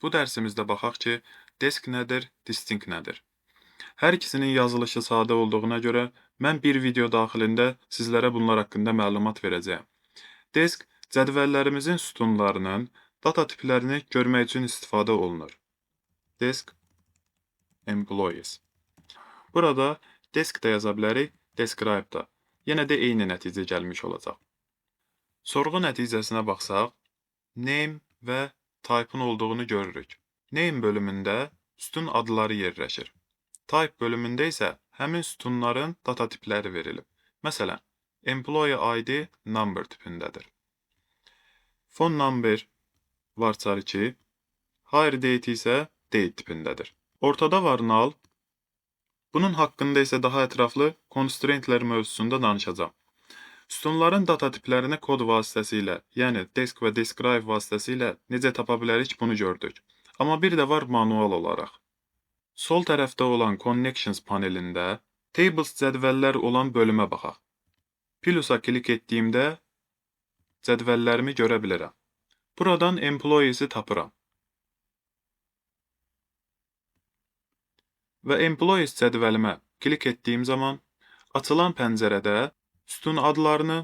Bu dərsimizdə baxaq ki, desk nədir, distinct nədir? Hər ikisinin yazılışı sadə olduğuna görə mən bir video daxilində sizlərə bunlar haqqında məlumat verəcəyəm. Desk cədvəllərimizin sütunlarının data tiplərini görmək üçün istifadə olunur. Desk employees. Burada desk də yaza bilərik, describe da. Yenə də eyni nəticə gəlmiş olacaq. Sorğu nəticəsinə baxsaq, name və type-ın olduğunu görürük. Name bölümündə sütun adları yerləşir. Type bölümündə isə həmin sütunların data tipləri verilib. Məsələn, employee ID number tipindədir. Phone number varchar 2, hire date isə date tipindədir. Ortada var null. Bunun haqqında isə daha ətraflı constraintlər mövzusunda danışacağam. Sütunların data tiplərini kod vasitəsilə, yəni desk və describe vasitəsilə necə tapa bilərik bunu gördük. Amma bir də var manual olaraq. Sol tərəfdə olan Connections panelində Tables cədvəllər olan bölümə baxaq. Plusa klik etdiyimdə cədvəllərimi görə bilirəm. Buradan Employees-i tapıram. Və Employees cədvəlimə klik etdiyim zaman açılan pəncərədə sütun adlarını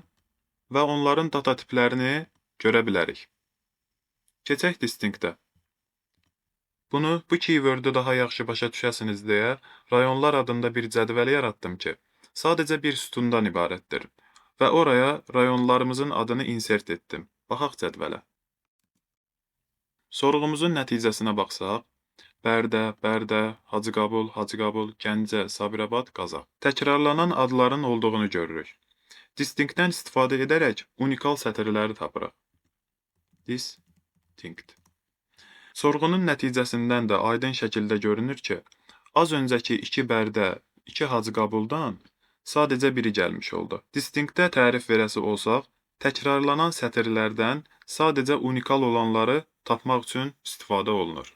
və onların data tiplərini görə bilərik. Keçək distinct-ə. Bunu, bu keyword-ü daha yaxşı başa düşəsiniz deyə rayonlar adında bir cədvəl yaratdım ki, sadəcə bir sütundan ibarətdir və oraya rayonlarımızın adını insert etdim. Baxaq cədvələ. Sorğumuzun nəticəsinə baxsaq, Bərdə, Hacıqabul, Gəncə, Sabirabad, Qazax. Təkrarlanan adların olduğunu görürük. Distinct-dən istifadə edərək unikal sətirləri tapırıq. Distinct. Sorğunun nəticəsindən də aydın şəkildə görünür ki, az öncəki 2 Bərdə, 2 Hacıqabuldan sadəcə biri gəlmiş oldu. Distinct-də tərif verəsi olsaq, təkrarlanan sətirlərdən sadəcə unikal olanları tapmaq üçün istifadə olunur.